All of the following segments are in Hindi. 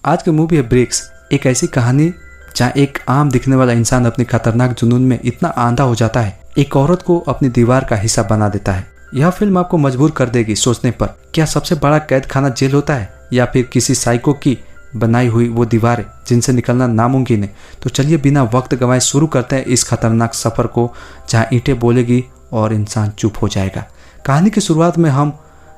आज की मूवी है ब्रेक्स, एक ऐसी कहानी जहाँ एक आम दिखने वाला इंसान अपने खतरनाक जुनून में इतना आंधा हो जाता है, एक औरत को अपनी दीवार का हिस्सा बना देता है। यह फिल्म आपको मजबूर कर देगी सोचने पर, क्या सबसे बड़ा कैद खाना जेल होता है या फिर किसी साइको की बनाई हुई वो दीवारें जिनसे निकलना नामुमकिन है। तो चलिए बिना वक्त गंवाए शुरू करते हैं इस खतरनाक सफर को, जहाँ ईंटें बोलेगी और इंसान चुप हो जाएगा। कहानी की शुरुआत में हम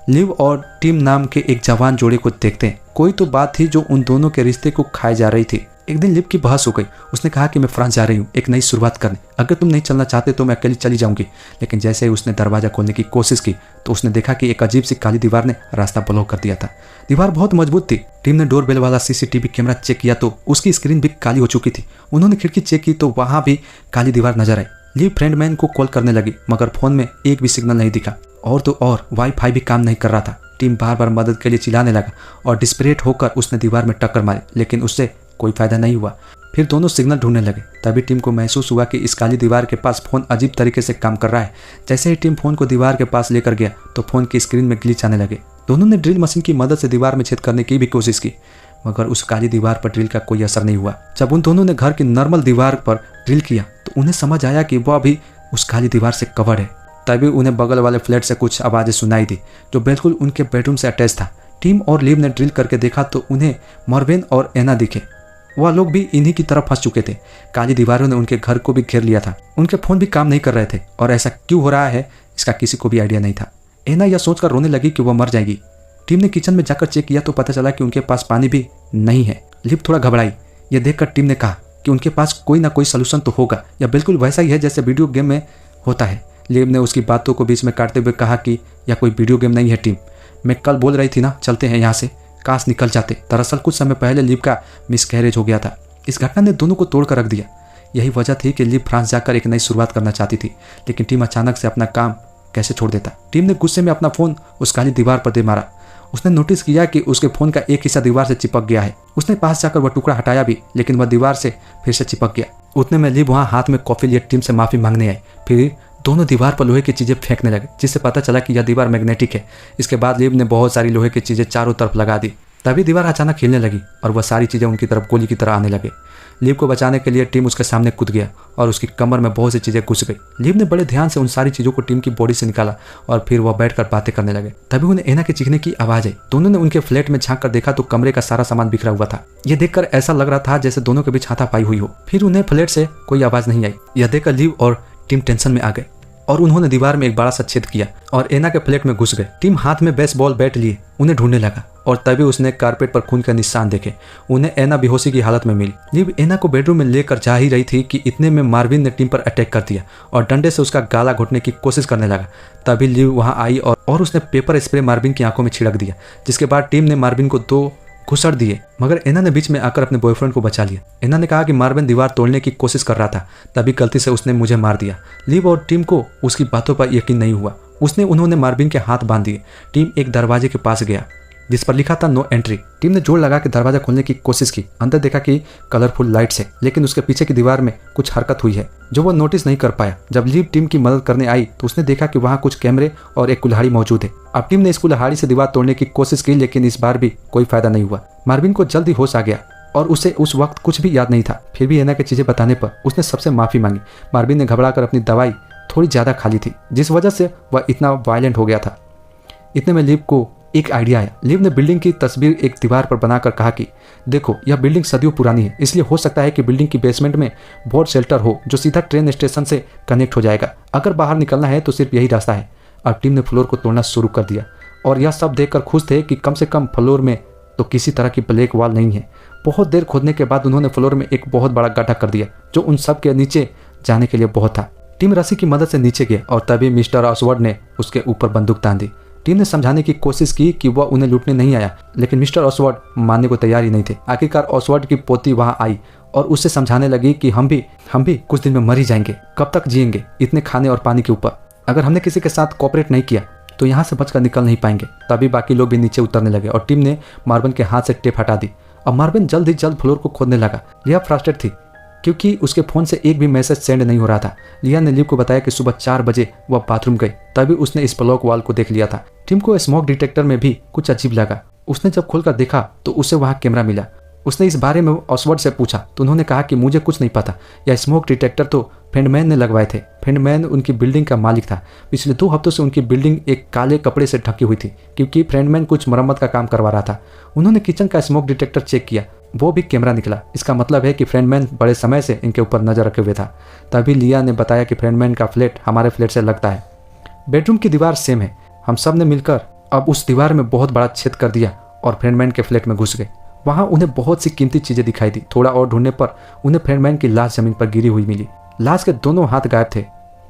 लिव और टिम नाम के एक जवान जोड़े को देखते हैं। कोई तो बात थी जो उन दोनों के रिश्ते को खाए जा रही थी। एक दिन लिव की बहस हो गई। उसने कहा कि मैं फ्रांस जा रही हूँ एक नई शुरुआत करने, अगर तुम नहीं चलना चाहते तो मैं अकेली चली जाऊंगी। लेकिन जैसे ही उसने दरवाजा खोलने की कोशिश की तो उसने देखा कि एक अजीब सी काली दीवार ने रास्ता ब्लॉक कर दिया था। दीवार बहुत मजबूत थी। टीम ने डोरबेल वाला सीसीटीवी कैमरा चेक किया तो उसकी स्क्रीन भी काली हो चुकी थी। उन्होंने खिड़की चेक की तो वहां भी काली दीवार नजर आई। लिव फ्रेंडमैन को कॉल करने लगी मगर फोन में एक भी सिग्नल नहीं दिखा, और तो और वाईफाई भी काम नहीं कर रहा था। टीम बार बार मदद के लिए चिल्लाने लगा और डिस्परेट होकर उसने दीवार में टक्कर मारी, लेकिन उससे कोई फायदा नहीं हुआ। फिर दोनों सिग्नल ढूंढने लगे। तभी टीम को महसूस हुआ कि इस काली दीवार के पास फोन अजीब तरीके से काम कर रहा है। जैसे ही टीम फोन को दीवार के पास लेकर गया तो फोन की स्क्रीन में ग्लिच आने लगे। दोनों ने ड्रिल मशीन की मदद से दीवार में छेद करने की भी कोशिश की मगर उस काली दीवार पर ड्रिल का कोई असर नहीं हुआ। जब उन दोनों ने घर की नॉर्मल दीवार पर ड्रिल किया तो उन्हें समझ आया कि वह अभी उस काली दीवार से कवर्ड है। तभी उन्हें बगल वाले फ्लैट से कुछ आवाजें सुनाई दी जो बिल्कुल उनके बेडरूम से अटैच था। टीम और लिव ने ड्रिल करके देखा तो उन्हें मॉर्वेन और एना दिखे। वह लोग भी इन्हीं की तरफ फंस चुके थे। काली दीवारों ने उनके घर को भी घेर लिया था। उनके फोन भी काम नहीं कर रहे थे और ऐसा क्यों हो रहा है इसका किसी को भी आइडिया नहीं था। एना यह सोचकर रोने लगी कि वह मर जाएगी। टीम ने किचन में जाकर चेक किया तो पता चला कि उनके पास पानी भी नहीं है। लिव थोड़ा घबराई। यह देखकर टीम ने कहा कि उनके पास कोई ना कोई सलूशन तो होगा, यह बिल्कुल वैसा ही है जैसे वीडियो गेम में होता है। लिव ने उसकी बातों को बीच में काटते हुए कहा कि यह कोई वीडियो गेम नहीं है टीम, मैं कल बोल रही थी ना चलते हैं यहाँ से, काश निकल जाते। दरअसल कुछ समय पहले लिव का मिसकैरेज हो गया था। इस घटना ने दोनों को तोड़ कर रख दिया। यही वजह थी कि लिव फ्रांस जाकर एक नई शुरुआत करना चाहती थी, लेकिन टीम अचानक से अपना काम कैसे छोड़ देता। टीम ने गुस्से में अपना फोन उस काली दीवार पर दे मारा। उसने नोटिस किया कि उसके फोन का एक हिस्सा दीवार से चिपक गया है। उसने पास जाकर वह टुकड़ा हटाया भी, लेकिन वह दीवार से फिर से चिपक गया। उतने में लिव वहाँ हाथ में कॉफी लिए टीम से माफी मांगने आई। फिर दोनों दीवार पर लोहे की चीजें फेंकने लगे, जिससे पता चला कि यह दीवार मैग्नेटिक है। इसके बाद लिव ने बहुत सारी लोहे की चीजें चारों तरफ लगा दी। तभी दीवार अचानक हिलने लगी और वह सारी चीजें उनकी तरफ गोली की तरह आने लगे। लिव को बचाने के लिए टीम उसके सामने कूद गया और उसकी कमर में बहुत सी चीजें घुस गई। लिव ने बड़े ध्यान से उन सारी चीजों को टीम की बॉडी से निकाला और फिर वह बैठकर बातें करने लगे। तभी उन्हें एना के चीखने की आवाज आई। दोनों ने उनके फ्लैट में झांक कर देखा तो कमरे का सारा सामान बिखरा हुआ था। यह देखकर ऐसा लग रहा था जैसे दोनों के बीच हाथापाई हुई हो। फिर उन्हें फ्लैट से कोई आवाज नहीं आई। यह देखकर लिव और टीम टेंशन में आ गए और उन्होंने दीवार में एक बड़ा सा छेद किया और एना के फ्लैट में घुस गए। टीम हाथ में बेसबॉल बैट लिए उन्हें ढूंढने लगा और तभी उसने कारपेट पर खून के निशान देखे। उन्हें एना बेहोशी की हालत में मिली। लिव एना को बेडरूम में लेकर जा ही रही थी कि इतने में मार्विन ने टीम पर अटैक कर दिया और डंडे से उसका गाला घोटने की कोशिश करने लगा। तभी लिव वहां आई और उसने पेपर स्प्रे मार्विन की आंखों में छिड़क दिया, जिसके बाद टीम ने मार्विन को 2 घुसड़ दिए मगर एना ने बीच में आकर अपने बॉयफ्रेंड को बचा लिया। एना ने कहा कि मार्विन दीवार तोड़ने की कोशिश कर रहा था, तभी गलती से उसने मुझे मार दिया। लिव और टीम को उसकी बातों पर यकीन नहीं हुआ। उन्होंने मार्विन के हाथ बांध दिए। टीम एक दरवाजे के पास गया जिस पर लिखा था नो एंट्री। टीम ने जोर लगा के दरवाजा खोलने की कोशिश की। अंदर देखा कि कलरफुल लाइट्स है, लेकिन उसके पीछे की दीवार में कुछ हरकत हुई है जो वो नोटिस नहीं कर पाया। जब लिव टीम की मदद करने आई तो उसने देखा कि वहाँ कुछ कैमरे और एक कुल्हाड़ी मौजूद है। अब टीम ने इस कुल्हाड़ी से दीवार तोड़ने की कोशिश की, लेकिन इस बार भी कोई फायदा नहीं हुआ। मार्विन को जल्दी होश आ गया और उसे उस वक्त कुछ भी याद नहीं था। फिर भी एना की चीजें बताने पर उसने सबसे माफी मांगी। मार्विन ने घबराकर अपनी दवाई थोड़ी ज्यादा खा ली थी, जिस वजह से वह इतना वायलेंट हो गया था। इतने में लिव को एक आइडिया आया। लिव ने बिल्डिंग की तस्वीर एक दीवार पर बनाकर कहा कि देखो यह बिल्डिंग सदियों पुरानी है, इसलिए हो सकता है कि बिल्डिंग की बेसमेंट में बोट शेल्टर हो जो सीधा ट्रेन स्टेशन से कनेक्ट हो जाएगा। अगर बाहर निकलना है तो सिर्फ यही रास्ता है। अब टीम ने फ्लोर को तोड़ना शुरू कर दिया और यह सब देखकर खुश थे कि कम से कम फ्लोर में तो किसी तरह की ब्लैक वॉल नहीं है। बहुत देर खोदने के बाद उन्होंने फ्लोर में एक बहुत बड़ा गड्ढा कर दिया जो उन सब के नीचे जाने के लिए बहुत था। टीम रस्सी की मदद से नीचे गया और तभी मिस्टर ऑसवर्ड ने उसके ऊपर बंदूक तान दी। टीम ने समझाने की कोशिश की कि वह उन्हें लूटने नहीं आया, लेकिन मिस्टर ऑसवर्ड मानने को तैयार ही नहीं थे। आखिरकार ऑसवर्ड की पोती वहां आई और उससे समझाने लगी कि हम भी कुछ दिन में मर ही जाएंगे, कब तक जिएंगे इतने खाने और पानी के ऊपर। अगर हमने किसी के साथ कोऑपरेट नहीं किया तो यहाँ से बचकर निकल नहीं पाएंगे। तभी बाकी लोग भी नीचे उतरने लगे और टीम ने मार्विन के हाथ से टेप हटा दी और मार्विन जल्द ही जल्द फ्लोर को खोदने लगा। लिया फ्रस्ट्रेट थी क्योंकि उसके फोन से एक भी मैसेज सेंड नहीं हो रहा था। लिया ने लिव को बताया कि सुबह 4 बजे वह बाथरूम गई, तभी उसने इस ब्लॉक वॉल को देख लिया था। टीम को स्मोक डिटेक्टर में भी कुछ अजीब लगा। उसने जब खोलकर देखा तो उसे वहां कैमरा मिला उसने इस बारे में ऑसवर्ड से पूछा तो उन्होंने कहा कि मुझे कुछ नहीं पता, यह स्मोक डिटेक्टर तो फ्रेंडमैन ने लगवाए थे। फ्रेंडमैन उनकी बिल्डिंग का मालिक था। पिछले 2 हफ्तों से उनकी बिल्डिंग एक काले कपड़े से ढकी हुई थी क्योंकि फ्रेंडमैन कुछ मरम्मत का काम करवा रहा था। उन्होंने किचन का स्मोक डिटेक्टर चेक किया, वो भी कैमरा निकला। इसका मतलब है कि फ्रेंडमैन बड़े समय से इनके ऊपर नजर रखे हुए था। तभी लिया ने बताया कि फ्रेंडमैन का फ्लैट हमारे फ्लैट से लगता है। बेडरूम की दीवार सेम है। हम सब ने मिलकर अब उस दीवार में बहुत बड़ा छेद कर दिया और फ्रेंडमैन के फ्लैट में घुस गए। वहां उन्हें बहुत सी कीमती चीजें दिखाई दी। थोड़ा और ढूंढने पर उन्हें फ्रेंडमैन की लाश जमीन पर गिरी हुई मिली। लाश के दोनों हाथ गायब थे।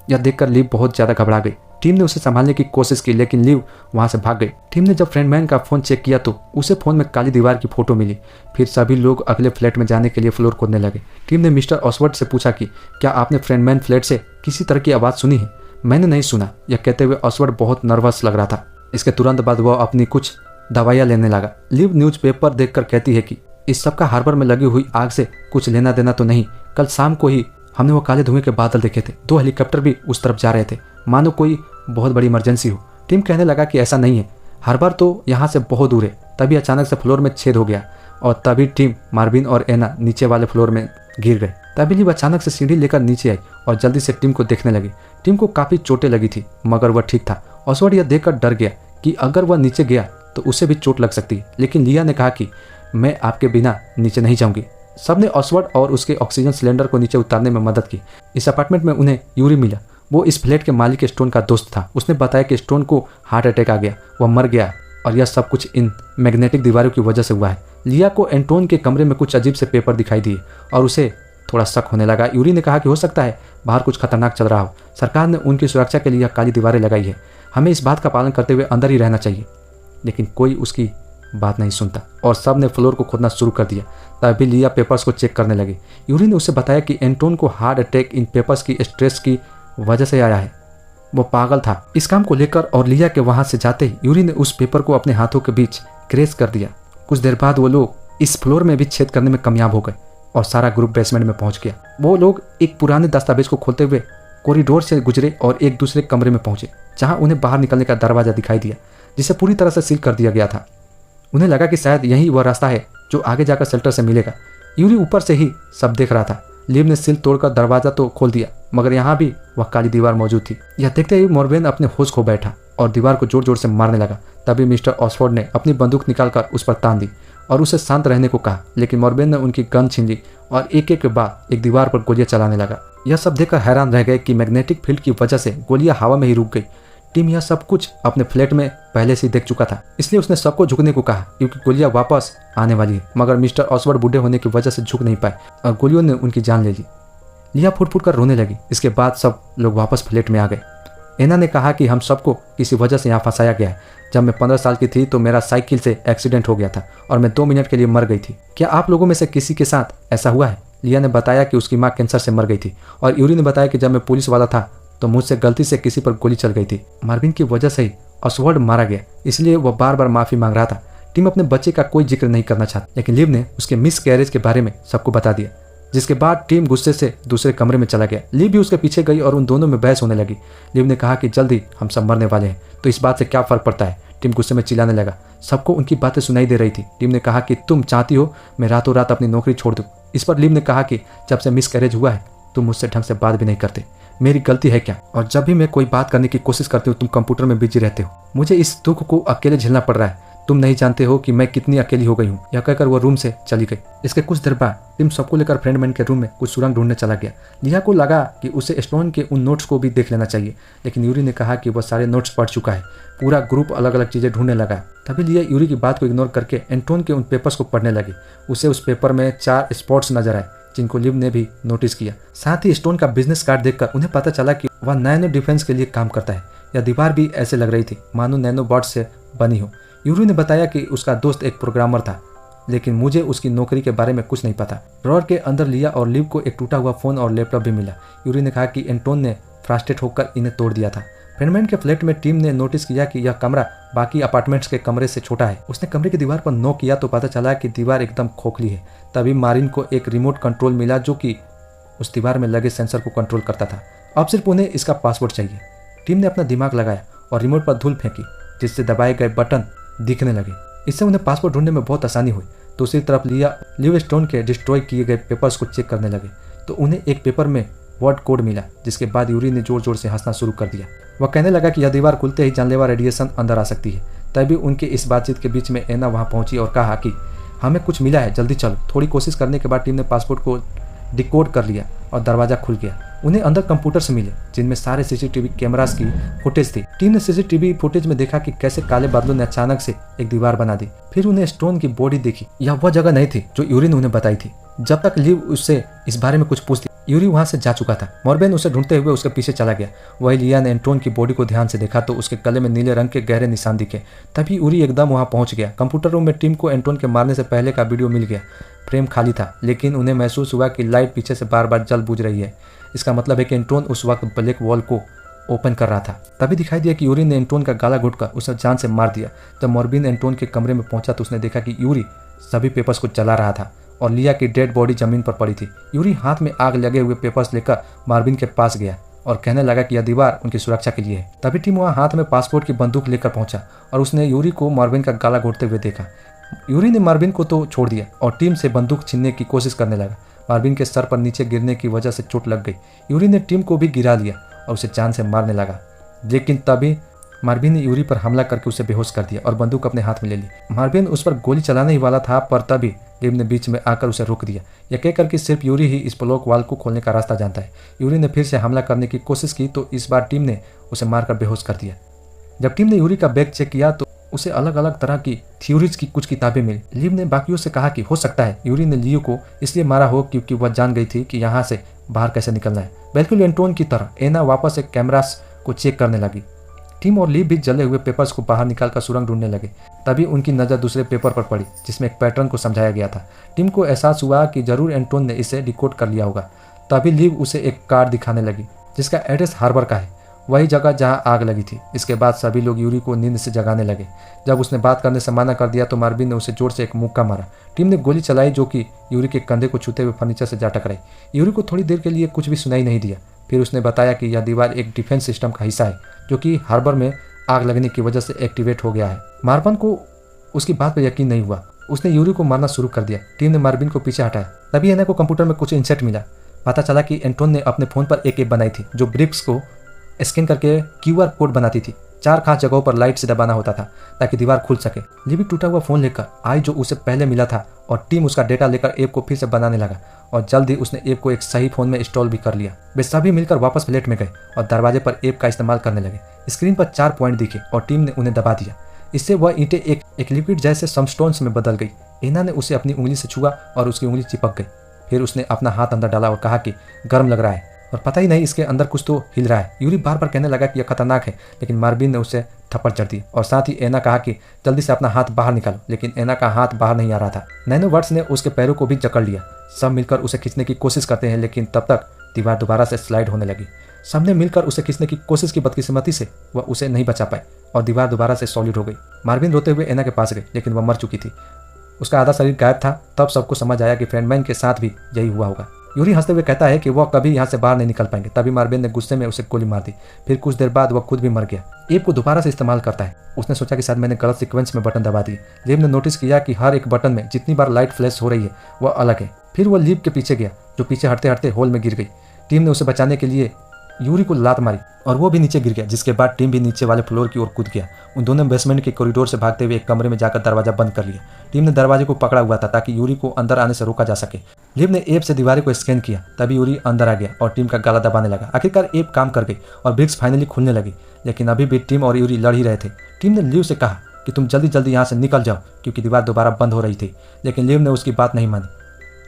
यह देखकर लिव बहुत ज्यादा घबरा गई। टीम ने उसे संभालने की कोशिश की लेकिन लिव वहां से भाग गई। टीम ने जब फ्रेंडमैन का फोन चेक किया तो उसे फोन में काली दीवार की फोटो मिली। फिर सभी लोग अगले फ्लैट में जाने के लिए फ्लोर खोदने लगे। टीम ने मिस्टर ऑसवर्ड से पूछा कि क्या आपने फ्रेंडमैन फ्लैट से किसी तरह की आवाज़ सुनी है? मैंने नहीं सुना, यह कहते हुए ऑसवर्ड बहुत नर्वस लग रहा था। इसके तुरंत बाद वह अपनी कुछ दवाइयाँ लेने लगा। लिव न्यूज़पेपर देखकर कहती है कि इस सब का हार्बर में लगी हुई आग से कुछ लेना देना तो नहीं। कल शाम को ही हमने वो काले धुएं के बादल देखे थे। 2 हेलीकॉप्टर भी उस तरफ जा रहे थे, मानो कोई बहुत बड़ी इमरजेंसी हो। टीम कहने लगा कि ऐसा नहीं है, हार्बर तो यहाँ से बहुत दूर है। तभी अचानक से फ्लोर में छेद हो गया और तभी टीम, मार्विन और एना नीचे वाले फ्लोर में गिर गए। तभी लिव अचानक से सीढ़ी लेकर नीचे आई और जल्दी से टीम को देखने लगी। टीम को काफ़ी चोटें लगी थी मगर वह ठीक था। ऑसवर्ड यह देखकर डर गया कि अगर वह नीचे गया तो उसे भी चोट लग सकती है, लेकिन लिया ने कहा कि मैं आपके बिना नीचे नहीं जाऊंगी। सबने ऑसवर्ड और उसके ऑक्सीजन सिलेंडर को नीचे उतारने में मदद की। इस अपार्टमेंट में उन्हें यूरी मिला। वो इस फ्लैट के मालिक स्टोन का दोस्त था। उसने बताया कि स्टोन को हार्ट अटैक आ गया, वह मर गया और यह सब कुछ इन मैग्नेटिक दीवारों की वजह से हुआ है। लिया को एंटोन के कमरे में कुछ अजीब से पेपर दिखाई दिए और उसे थोड़ा शक होने लगा। यूरी ने कहा कि हो सकता है बाहर कुछ खतरनाक चल रहा हो। सरकार ने उनकी सुरक्षा के लिए यह काली दीवारें लगाई है। हमें इस बात का पालन करते हुए अंदर ही रहना चाहिए। लेकिन कोई उसकी बात नहीं सुनता और सब ने फ्लोर को खोदना शुरू कर दिया। तभी लिया पेपर्स को चेक करने लगी। यूरी ने उसे बताया कि एंटोन को हार्ट अटैक इन पेपर्स की स्ट्रेस की वजह से आया है। वो पागल था। इस काम को लेकर और लिया के वहां से जाते ही यूरी ने उस पेपर को अपने हाथों के बीच क्रैश कर दिया। कुछ देर बाद वो लोग इस फ्लोर में भी छेद करने में कामयाब हो गए और सारा ग्रुप बेसमेंट में पहुंच गया। वो लोग एक पुराने दस्तावेज को खोलते हुए कॉरिडोर से गुजरे और एक दूसरे कमरे में पहुंचे जहां उन्हें बाहर निकलने का दरवाजा दिखाई दिया जिसे पूरी तरह से सील कर दिया गया था। उन्हें लगा कि शायद यही वह रास्ता है जो आगे जाकर शेल्टर से मिलेगा। यूरी ऊपर से ही सब देख रहा था। लिव ने सील तोड़कर दरवाजा तो खोल दिया मगर यहाँ भी वह काली दीवार मौजूद थी। यह देखते ही मॉर्वेन अपने होश खो बैठा और दीवार को जोर जोर से मारने लगा। तभी मिस्टर ऑसफोर्ड ने अपनी बंदूक निकालकर उस पर तान दी और उसे शांत रहने को कहा, लेकिन मॉर्वेन ने उनकी गन छीन ली और एक एक के बाद एक दीवार पर गोलियां चलाने लगा। यह सब देखकर हैरान रह गए कि मैग्नेटिक फील्ड की वजह से गोलियां हवा में ही रुक गई। टीम यह सब कुछ अपने फ्लैट में पहले से ही देख चुका था, इसलिए उसने सबको झुकने को कहा क्योंकि गोलियां वापस आने वाली है। मगर मिस्टर ऑसवर्ड बूढ़े होने की वजह से झुक नहीं पाए और गोलियों ने उनकी जान ले ली। लिया फुट फुट कर रोने लगी। इसके बाद सब लोग वापस फ्लैट में आ गए। एना ने कहा कि हम सबको किसी वजह से यहाँ फंसाया गया है। जब मैं 15 साल की थी तो मेरा साइकिल से एक्सीडेंट हो गया था और मैं 2 मिनट के लिए मर गई थी। क्या आप लोगों में से किसी के साथ ऐसा हुआ है? लिया ने बताया कि उसकी माँ कैंसर से मर गई थी और यूरी ने बताया कि जब मैं पुलिस वाला था तो मुझसे गलती से किसी पर गोली चल गई थी। मार्विन की वजह से ही ऑसवर्ड मारा गया, इसलिए वह बार बार माफी मांग रहा था। टीम अपने बच्चे का कोई जिक्र नहीं करना चाहती, लेकिन लिव ने उसके मिस कैरेज के बारे में सबको बता दिया, जिसके बाद टीम गुस्से से दूसरे कमरे में चला गया। लिव भी उसके पीछे गई और उन दोनों में बहस होने लगी। लिव ने कहा कि जल्दी हम सब मरने वाले हैं तो इस बात से क्या फर्क पड़ता है। टीम गुस्से में चिल्लाने लगा। सबको उनकी बातें सुनाई दे रही थी। टीम ने कहा कि तुम चाहती हो मैं रातों रात अपनी नौकरी छोड़ दूं। इस पर लिव ने कहा कि जब से मिस कैरेज हुआ है तुम मुझसे ढंग से बात भी नहीं करते, मेरी गलती है क्या? और जब भी मैं कोई बात करने की कोशिश करती हूँ तुम कंप्यूटर में बिजी रहते हो। मुझे इस दुख को अकेले झेलना पड़ रहा है। तुम नहीं जानते हो कि मैं कितनी अकेली हो गई हूँ। यह कहकर वो रूम से चली गई। इसके कुछ देर बाद टीम सबको लेकर फ्रेंडमैन के रूम में कुछ सुरंग ढूंढने चला गया। लिया को लगा कि उसे स्टोन के उन नोट्स को भी देख लेना चाहिए, लेकिन यूरी ने कहा कि वह सारे नोट्स पढ़ चुका है। पूरा ग्रुप अलग अलग चीजें ढूंढने लगा। तभी लिया यूरी की बात को इग्नोर करके एंटोन के उन पेपर्स को पढ़ने लगी। उसे उस पेपर में 4 स्पॉट्स नजर आए जिनको लिव ने भी नोटिस किया। साथ ही स्टोन का बिजनेस कार्ड देखकर उन्हें पता चला कि वह नैनो डिफेंस के लिए काम करता है। यह दीवार भी ऐसे लग रही थी मानो नैनो बॉट से बनी हो। यूरी ने बताया कि उसका दोस्त एक प्रोग्रामर था, लेकिन मुझे उसकी नौकरी के बारे में कुछ नहीं पता। ड्रॉअर के अंदर लिया और लिव को एक टूटा हुआ फोन और लैपटॉप भी मिला। यूरी ने कहा कि एंटोन ने फ्रस्ट्रेट होकर इन्हें तोड़ दिया था। फ्रेंडमैन के फ्लैट में टीम ने नोटिस किया कि यह कमरा बाकी अपार्टमेंट्स के कमरे से छोटा है। उसने कमरे की दीवार पर नॉक किया तो पता चला कि दीवार एकदम खोखली है। तभी मारिन को एक रिमोट कंट्रोल मिला जो कि उस दीवार में लगे सेंसर को कंट्रोल करता था। अब सिर्फ उन्हें इसका पासवर्ड चाहिए। टीम ने अपना दिमाग लगाया और रिमोट पर धूल फेंकी, जिससे दबाए गए बटन दिखने लगे। इससे उन्हें पासवर्ड ढूंढने में बहुत आसानी हुई। दूसरी तरफ लिव स्टोन के डिस्ट्रॉय किए गए पेपर्स को चेक करने लगे तो उन्हें एक पेपर में वर्ड कोड मिला, जिसके बाद यूरी ने जोर जोर से हंसना शुरू कर दिया। वह कहने लगा कि यह दीवार खुलते ही जानलेवा रेडिएशन अंदर आ सकती है। तभी उनके इस बातचीत के बीच में एना वहां पहुंची और कहा कि हमें कुछ मिला है, जल्दी चलो। थोड़ी कोशिश करने के बाद टीम ने पासपोर्ट को डिकोड कर लिया और दरवाजा खुल गया। उन्हें अंदर कंप्यूटर्स मिले जिनमें सारे सीसीटीवी कैमरास की फुटेज थी। टीम ने सीसीटीवी फुटेज में देखा कि कैसे काले बादलों ने अचानक से एक दीवार बना दी। फिर उन्हें स्टोन की बॉडी देखी। यह वह जगह नहीं थी जो यूरी ने उन्हें बताई थी। जब तक लिव उससे इस बारे में कुछ पूछती, यूरी वहां से जा चुका था। मॉर्बेन उसे ढूंढते हुए उसके पीछे चला गया। वही लिया ने एंटोन की बॉडी को ध्यान से देखा तो उसके गले में नीले रंग के गहरे निशान दिखे। तभी यूरी एकदम वहां पहुंच गया। कंप्यूटर रूम में टीम को एंटोन के मारने से पहले का वीडियो मिल गया। फ्रेम खाली था, लेकिन उन्हें महसूस हुआ कि लाइट पीछे से बार बार जल बुझ रही है। इसका मतलब है कि एंटोन उस वक्त ब्लैक वॉल को ओपन कर रहा था। तभी दिखाई दिया कि यूरी ने एंटोन का गला घोटकर उसे जान से मार दिया। जब मॉर्बिन एंटोन के कमरे में पहुंचा तो उसने देखा कि यूरी सभी पेपर्स को जला रहा था और लिया की डेड बॉडी जमीन पर पड़ी थी। यूरी हाथ में आग लगे हुए पेपर्स लेकर मॉर्बिन के पास गया और कहने लगा कि यह दीवार उनकी सुरक्षा के लिए है। तभी टीम वहां हाथ में पासपोर्ट की बंदूक लेकर पहुंचा और उसने यूरी को मॉर्बिन का गला घोटते हुए देखा। यूरी ने मॉर्बिन को तो छोड़ दिया और टीम से बंदूक छीनने की कोशिश करने लगा। मॉर्बिन के सर पर नीचे गिरने की वजह से चोट लग गई। यूरी ने टीम को भी गिरा लिया और उसे जान से मारने लगा, लेकिन तभी मॉर्बिन ने यूरी पर हमला करके उसे बेहोश कर दिया और बंदूक अपने हाथ में ले ली। मॉर्बिन उस पर गोली चलाने ही वाला था, पर तभी लिव ने बीच में आकर उसे रोक दिया। यह कहकर कि सिर्फ यूरी ही इस ब्लॉक वॉल को खोलने का रास्ता जानता है। यूरी ने फिर से हमला करने की कोशिश की तो इस बार टीम ने उसे मारकर बेहोश कर दिया। जब टीम ने यूरी का बैग चेक किया तो उसे अलग अलग तरह की थ्योरीज की कुछ किताबें मिली। लिव ने बाकियों से कहा कि हो सकता है यूरी ने लियो को इसलिए मारा हो क्योंकि वह जान गई थी कि यहाँ से बाहर कैसे निकलना है। बिल्कुल एंटोन की तरह एना वापस एक कैमरास को चेक करने लगी। टीम और लिव भी जले हुए पेपर्स को बाहर निकालकर सुरंग ढूंढने लगे। तभी उनकी नज़र दूसरे पेपर पर पड़ी जिसमें एक पैटर्न को समझाया गया था। टीम को एहसास हुआ कि जरूर एंटोन ने इसे डिकोड कर लिया होगा। तभी लिव उसे एक कार्ड दिखाने लगी जिसका एड्रेस हार्बर का है, वही जगह जहां आग लगी थी। इसके बाद सभी लोग यूरी को नींद से जगाने लगे। जब उसने बात करने से मना कर दिया तो मॉर्बिन ने उसे जोर से एक मुक्का मारा। टीम ने गोली चलाई जो कि यूरी के कंधे को छूते हुए फर्नीचर से जा टकराई। यूरी को थोड़ी देर के लिए कुछ भी सुनाई नहीं दिया। फिर उसने बताया कि यह दीवार एक डिफेंस सिस्टम का हिस्सा है जो कि हार्बर में आग लगने की वजह से एक्टिवेट हो गया है। मॉर्बिन को उसकी बात पर यकीन नहीं हुआ। उसने यूरी को मारना शुरू कर दिया। टीम ने मॉर्बिन को पीछे हटाया। तभी एना को कंप्यूटर में कुछ इंसेट मिला। पता चला कि एंटोन ने अपने फोन पर एक ऐप बनाई थी जो ब्रिक्स को स्कैन करके QR कोड बनाती थी। 4 खास जगहों पर लाइट से दबाना होता था ताकि दीवार खुल सके। लिवी टूटा हुआ फोन लेकर आई जो उसे पहले मिला था और टीम उसका डेटा लेकर ऐप को फिर से बनाने लगा और जल्द ही उसने ऐप को एक सही फोन में इंस्टॉल भी कर लिया। वे सभी मिलकर वापस फ्लैट में गए और दरवाजे पर ऐप का इस्तेमाल करने लगे। स्क्रीन पर 4 पॉइंट दिखे और टीम ने उन्हें दबा दिया। इससे वह ईंटें एक लिक्विड जैसे समस्टोन्स में बदल गई। एना ने उसे अपनी उंगली से छुआ और उसकी उंगली चिपक गई। फिर उसने अपना हाथ अंदर डाला और कहा कि गर्म लग रहा है और पता ही नहीं इसके अंदर कुछ तो हिल रहा है। यूरी बार बार कहने लगा कि यह खतरनाक है, लेकिन मॉर्बिन ने उसे थप्पड़ जड़ दी और साथ ही एना कहा कि जल्दी से अपना हाथ बाहर निकालो, लेकिन एना का हाथ बाहर नहीं आ रहा था। नैनोवर्ड्स ने उसके पैरों को भी जकड़ लिया। सब मिलकर उसे खींचने की कोशिश करते हैं, लेकिन तब तक दीवार दोबारा से स्लाइड होने लगी। सबने मिलकर उसे खींचने की कोशिश की, बदकिस्मती से वह उसे नहीं बचा पाए और दीवार दोबारा से सॉलिड हो गई। मॉर्बिन रोते हुए एना के पास गई, लेकिन वह मर चुकी थी। उसका आधा शरीर गायब था। तब सबको समझ आया कि फ्रेंडमैन के साथ भी यही हुआ होगा। यूरी हंसते हुए कहता है कि वह कभी यहाँ से बाहर नहीं निकल पाएंगे। तभी मॉर्बिन ने गुस्से में उसे गोली मार दी। फिर कुछ देर बाद वह खुद भी मर गया। ऐप को दोबारा से इस्तेमाल करता है। उसने सोचा कि शायद मैंने गलत सीक्वेंस में बटन दबा दिए। लिव ने नोटिस किया कि हर एक बटन में जितनी बार लाइट फ्लैश हो रही है वह अलग है। फिर वह लिव के पीछे गया जो पीछे हटते हटते होल में गिर गई। टीम ने उसे बचाने के लिए यूरी को लात मारी और वो भी नीचे गिर गया, जिसके बाद टीम भी नीचे वाले फ्लोर की ओर कूद गया। उन दोनों बेसमेंट के कॉरिडोर से भागते हुए एक कमरे में जाकर दरवाजा बंद कर लिया। टीम ने दरवाजे को पकड़ा हुआ था ताकि यूरी को अंदर आने से रोका जा सके। लिव ने ऐप से दीवारें को स्कैन किया। तभी यूरी अंदर आ गया और टीम का गला दबाने लगा। आखिरकार ऐप काम कर गई और ब्रिक्स फाइनली खुलने लगी, लेकिन अभी भी टीम और यूरी लड़ ही रहे थे। टीम ने लिव से कहा कि तुम जल्दी जल्दी यहाँ से निकल जाओ क्योंकि दीवार दोबारा बंद हो रही थी, लेकिन लिव ने उसकी बात नहीं मानी।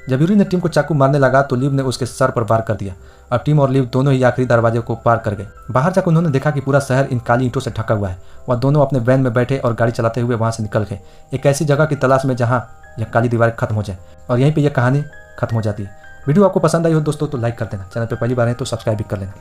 जब यूरी ने टीम को चाकू मारने लगा तो लिव ने उसके सर पर वार कर दिया। अब टीम और लिव दोनों ही आखिरी दरवाजे को पार कर गए। बाहर जाकर उन्होंने देखा कि पूरा शहर इन काली ईंटों से ढका हुआ है। वह दोनों अपने वैन में बैठे और गाड़ी चलाते हुए वहां से निकल गए, एक ऐसी जगह की तलाश में जहां यह काली दीवारें खत्म हो जाए। और यहीं पे यह कहानी खत्म हो जाती है। वीडियो आपको पसंद आई हो दोस्तों तो लाइक कर देना। चैनल पर पहली बार है तो सब्सक्राइब भी कर लेना।